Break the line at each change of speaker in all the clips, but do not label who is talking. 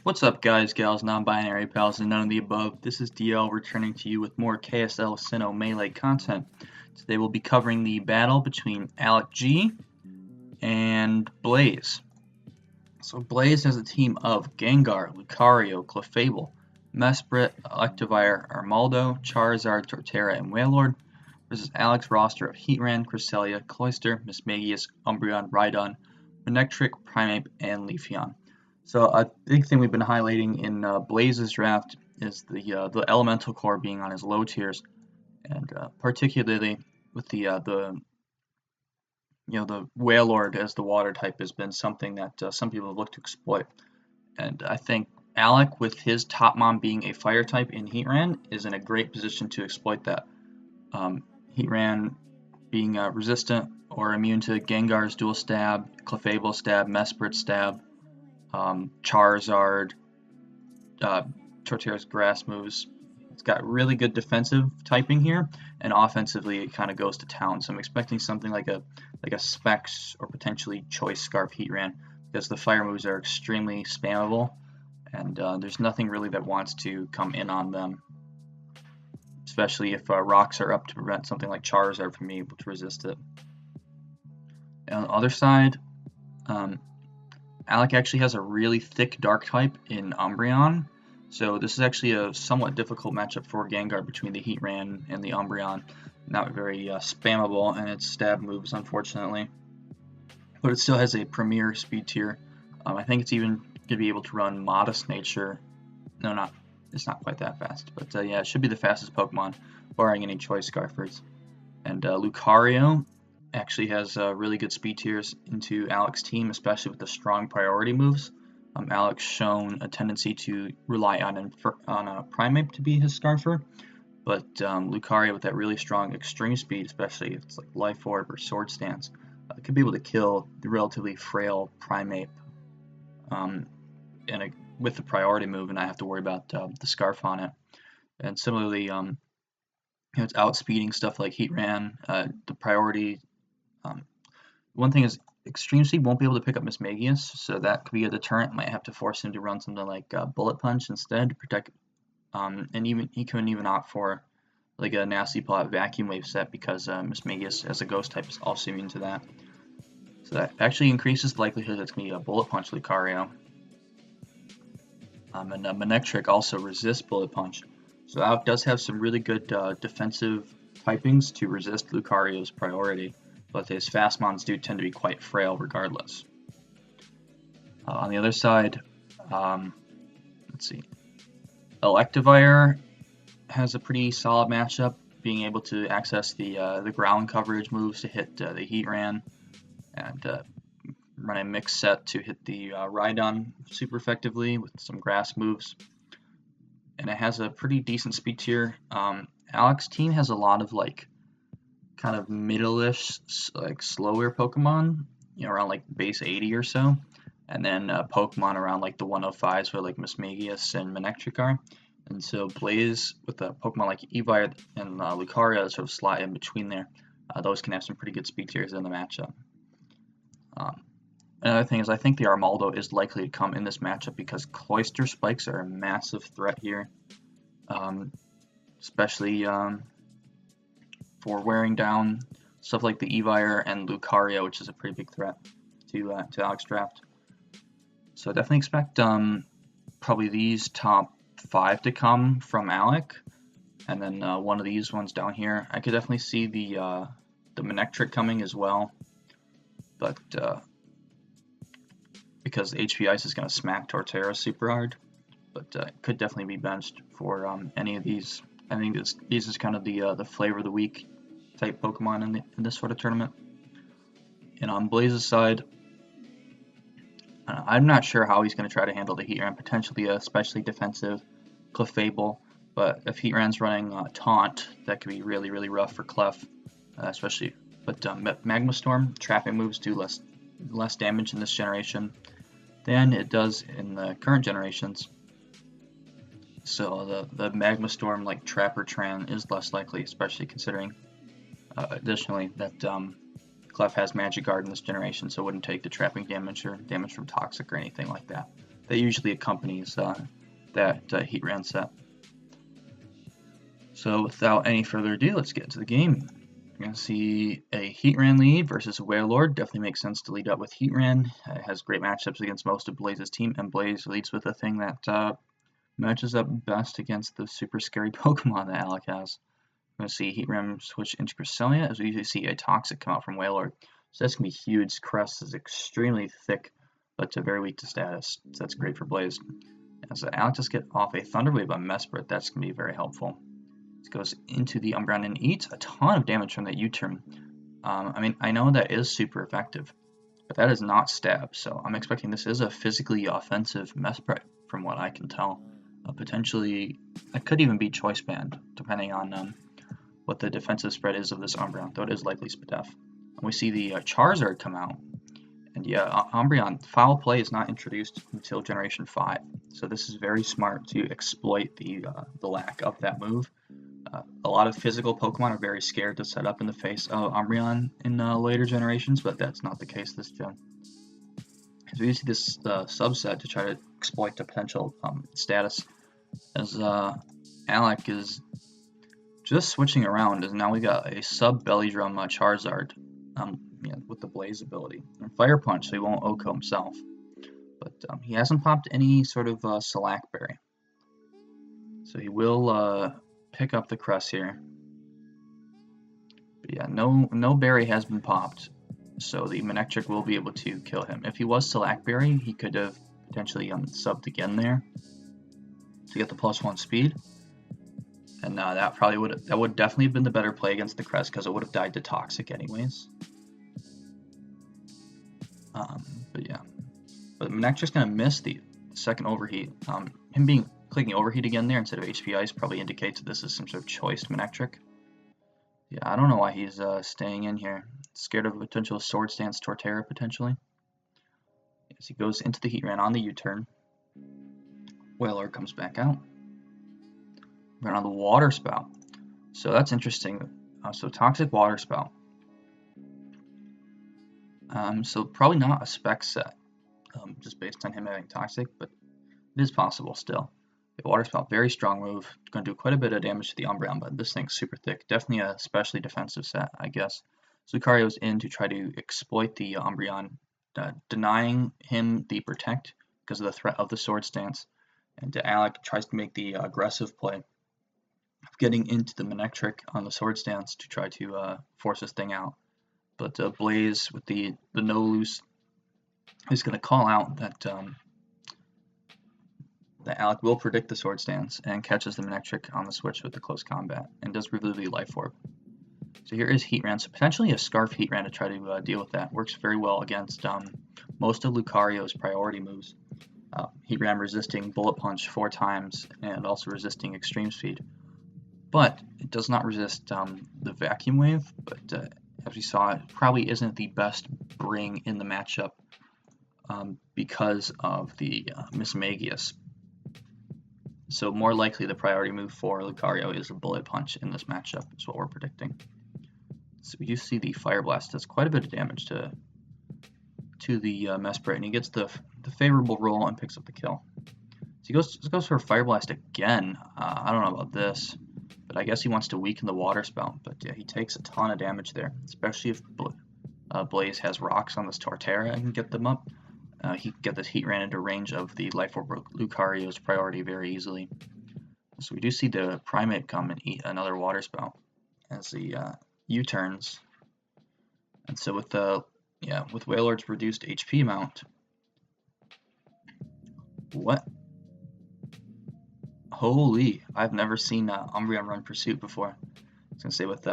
What's up, guys, gals, non-binary pals, and none of the above? This is DL returning to you with more KSL Sinnoh Melee content. Today we'll be covering the battle between AlecG and Blaze. So Blaze has a team of Gengar, Lucario, Clefable, Mesprit, Electivire, Armaldo, Charizard, Torterra, and Wailord versus Alec's roster of Heatran, Cresselia, Cloyster, Mismagius, Umbreon, Rhydon, Manectric, Primeape, and Leafeon. So a big thing we've been highlighting in Blaze's draft is the elemental core being on his low tiers, and particularly with the Wailord as the water type has been something that some people have looked to exploit. And I think Alec, with his Topmon being a fire type in Heatran, is in a great position to exploit that. Heatran being resistant or immune to Gengar's dual stab, Clefable stab, Mesprit stab, Charizard, Torterra's grass moves. It's got really good defensive typing here, and offensively it kind of goes to town. So I'm expecting something like a Specs or potentially Choice Scarf Heatran, because the fire moves are extremely spammable, and there's nothing really that wants to come in on them, especially if rocks are up to prevent something like Charizard from being able to resist it. And on the other side, Alec actually has a really thick dark type in Umbreon, so this is actually a somewhat difficult matchup for Gengar between the Heatran and the Umbreon. Not very spammable in its stab moves, unfortunately, but it still has a premier speed tier. I think it's even going to be able to run Modest Nature. No, it's not quite that fast, but yeah, it should be the fastest Pokemon, barring any Choice Scarfers. And Lucario actually has really good speed tiers into Alec's team, especially with the strong priority moves. Alec's shown a tendency to rely on a Primeape to be his Scarfer, but Lucario with that really strong extreme speed, especially if it's like Life Orb or Sword Stance, could be able to kill the relatively frail Primeape with the priority move and not have to worry about the Scarf on it. And similarly, it's outspeeding stuff like Heatran. The priority one thing is Extreme Speed won't be able to pick up Mismagius, so that could be a deterrent. Might have to force him to run something like Bullet Punch instead to protect. And even he couldn't even opt for like a Nasty Plot Vacuum Wave set because Mismagius as a Ghost type is also immune to that. So that actually increases the likelihood that it's going to be a Bullet Punch Lucario. And Manectric also resists Bullet Punch, so Alec does have some really good defensive typings to resist Lucario's priority, but his Fastmons do tend to be quite frail regardless. On the other side, let's see, Electivire has a pretty solid matchup, being able to access the ground coverage moves to hit the Heatran, and run a mix set to hit the Rhydon super effectively with some grass moves. And it has a pretty decent speed tier. Alec's team has a lot of like kind of middle-ish, like slower Pokemon, around like base 80 or so, and then Pokemon around like the 105s where like Mismagius and Manectric are. And so Blaze with a Pokemon like Eevee and Lucario sort of slot in between there. Those can have some pretty good speed tiers in the matchup. Another thing is I think the Armaldo is likely to come in this matchup because Cloyster Spikes are a massive threat here, especially for wearing down stuff like the Eevee and Lucario, which is a pretty big threat to Alec's draft. So I definitely expect probably these top 5 to come from Alec, and then one of these ones down here. I could definitely see the Manectric coming as well, but because HP Ice is going to smack Torterra super hard, but could definitely be benched for any of these. I think these is kind of the flavor of the week type Pokemon in this sort of tournament. And on Blaze's side, I'm not sure how he's going to try to handle the Heatran, potentially especially defensive Clefable, but if Heatran's running Taunt, that could be really, really rough for Clef, especially. But Magma Storm trapping moves do less damage in this generation than it does in the current generations. So the Magma Storm like Trapper Tran is less likely, especially considering additionally that Clef has Magic Guard in this generation, so it wouldn't take the trapping damage or damage from Toxic or anything like that. that usually accompanies that Heat Ran set. So without any further ado, let's get into the game. You're going to see a Heat Ran lead versus a Warlord. Definitely makes sense to lead up with Heat Ran. It has great matchups against most of Blaze's team, and Blaze leads with a thing that matches up best against the super scary Pokemon that AlecG has. We're going to see Heat Ran switch into Cresselia, as we usually see a Toxic come out from Warlord. So that's going to be huge. Crest is extremely thick, but very weak to status. So that's great for Blaze. As AlecG just get off a Thunder Wave on Mesprit, that's going to be very helpful. This goes into the Umbreon and eats a ton of damage from that U-turn. I mean, I know that is super effective, but that is not stab, so I'm expecting this is a physically offensive Mesprit from what I can tell. Potentially, it could even be Choice Band, depending on what the defensive spread is of this Umbreon, though it is likely Spadef. And we see the Charizard come out, and yeah, Umbreon, Foul Play is not introduced until Generation 5, so this is very smart to exploit the lack of that move. A lot of physical Pokemon are very scared to set up in the face of Umbreon in later generations, but that's not the case this gen. So we see this subset to try to exploit the potential status, as AlecG is just switching around, as now we got a sub Belly Drum Charizard with the Blaze ability. And Fire Punch, so he won't OHKO himself. But he hasn't popped any sort of Shellac Berry. So he will pick up the Crest here. But yeah, no berry has been popped, so the Manectric will be able to kill him. If he was Shellac Berry, he could have potentially subbed again there to get the +1 speed. And that would definitely have been the better play against the Crest, because it would have died to Toxic anyways. But yeah, but Manectric's gonna miss the second Overheat. Him clicking Overheat again there instead of HP Ice probably indicates that this is some sort of choiced Manectric. Yeah, I don't know why he's staying in here. Scared of a potential Swords Dance Torterra potentially. As he goes into the Heat Ran on the U-turn. Whaler comes back out. Run on the Water Spout. So that's interesting. So Toxic Water Spout. So probably not a spec set, just based on him having Toxic, but it is possible still. The Water Spout, very strong move. Going to do quite a bit of damage to the Umbreon, but this thing's super thick. Definitely a especially defensive set, I guess. So Lucario's in to try to exploit the Umbreon, denying him the Protect because of the threat of the Swords Dance. And AlecG tries to make the aggressive play of getting into the Manectric on the Swords Dance to try to force this thing out. But Blaze with the no loose is going to call out that AlecG will predict the Swords Dance and catches the Manectric on the switch with the close combat and does remove the Life Orb. So here is Heat Ran, so potentially a Scarf Heat Ran to try to deal with that. Works very well against most of Lucario's priority moves. Heat Ran resisting Bullet Punch 4 times and also resisting Extreme Speed. But it does not resist the Vacuum Wave, but as we saw, it probably isn't the best bring in the matchup because of the Mismagius. So more likely the priority move for Lucario is a Bullet Punch in this matchup, is what we're predicting. So you see the Fire Blast does quite a bit of damage to the Mesprit, and he gets the favorable roll and picks up the kill. So he goes for a Fire Blast again. I don't know about this, but I guess he wants to weaken the Water Spout. But yeah, he takes a ton of damage there, especially if Blaze has rocks on this Torterra and can get them up. He can get this Heat Ran into range of the Life Orb Lucario's priority very easily. So we do see the Primate come and eat another Water Spout as the U-turns. And so with Wailord's reduced HP amount, what? Holy! I've never seen Umbreon run Pursuit before. I was gonna say with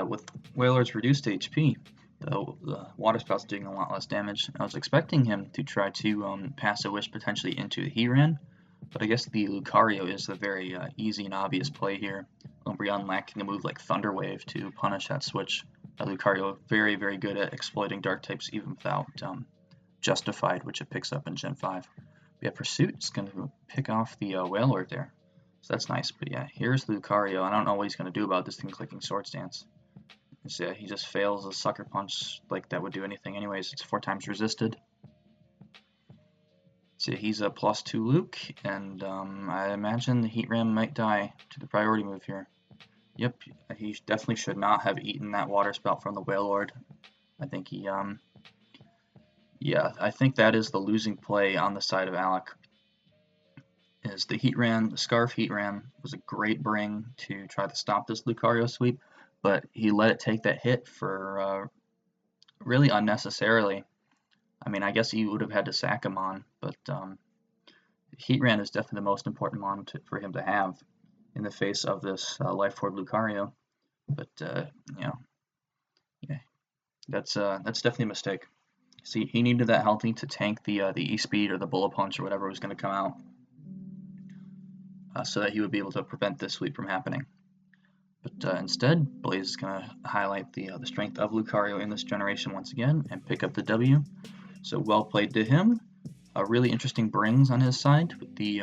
Wailord's reduced HP, the Water Spout's doing a lot less damage. I was expecting him to try to pass a Wish potentially into the Heat Ran, but I guess the Lucario is the very easy and obvious play here. Umbreon lacking a move like Thunder Wave to punish that switch. Lucario very, very good at exploiting Dark types even without Justified, which it picks up in Gen 5. But yeah, Pursuit is going to pick off the Wailord there. So that's nice. But yeah, here's Lucario. I don't know what he's going to do about this thing clicking Swords Dance. So he just fails a Sucker Punch like that would do anything anyways. It's 4 times resisted. So he's a +2 Luke, and I imagine the Heat Ram might die to the priority move here. Yep, he definitely should not have eaten that water spout from the Whale Lord. I think he, yeah, I think that is the losing play on the side of AlecG. Is the Heat Ram, the Scarf Heat Ram was a great bring to try to stop this Lucario sweep, but he let it take that hit for really unnecessarily. I mean, I guess he would have had to sack him on, but Heat Ram is definitely the most important mon for him to have in the face of this Life Orb Lucario. But you know, yeah, that's definitely a mistake. See, he needed that healthy to tank the E-Speed or the Bullet Punch or whatever was going to come out, so that he would be able to prevent this sweep from happening. But instead, Blaze is going to highlight the strength of Lucario in this generation once again and pick up the W. So well played to him. Really interesting brings on his side with the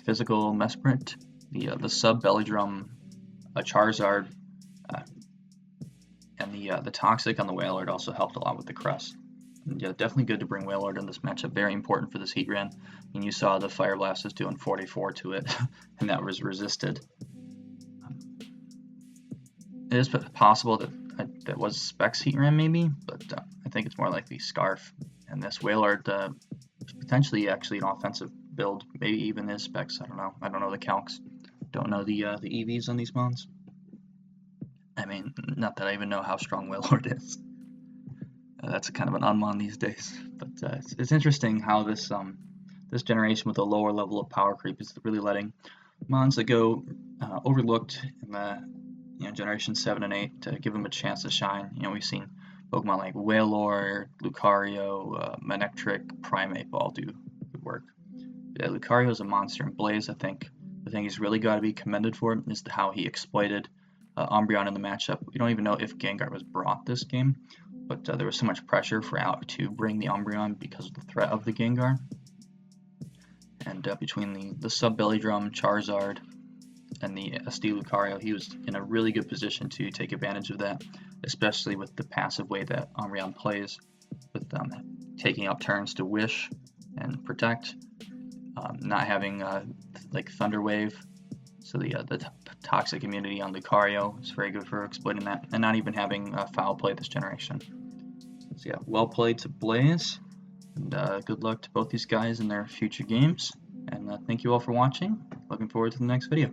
physical Mesprint, the sub Belly Drum, Charizard, and the Toxic on the Wailord also helped a lot with the Crest. And yeah, definitely good to bring Wailord in this matchup. Very important for this Heat Ram. And you saw the Fire Blast was doing 44 to it, and that was resisted. It is possible that that was Specs Heat Ram maybe, but I think it's more like the Scarf. And this Wailord potentially actually an offensive build, maybe even is Specs. I don't know. I don't know the calcs. Don't know the EVs on these mons. I mean, not that I even know how strong Wailord is. That's kind of an unmon these days. But it's interesting how this this generation with a lower level of power creep is really letting mons that go overlooked in the generation 7 and 8 to give them a chance to shine. We've seen Pokemon like Wailord, Lucario, Manectric, Primeape all do good work. Yeah, Lucario is a monster in Blaze. I think the thing he's really got to be commended for is how he exploited Umbreon in the matchup. We don't even know if Gengar was brought this game, but there was so much pressure for AlecG to bring the Umbreon because of the threat of the Gengar. And between the sub Belly Drum, Charizard, and the SD Lucario, he was in a really good position to take advantage of that, especially with the passive way that Umbreon plays, with taking up turns to Wish and Protect, not having like Thunder Wave, so the toxic immunity on Lucario is very good for exploiting that, and not even having foul play this generation. So yeah, well played to Blaze, and good luck to both these guys in their future games, and thank you all for watching. Looking forward to the next video.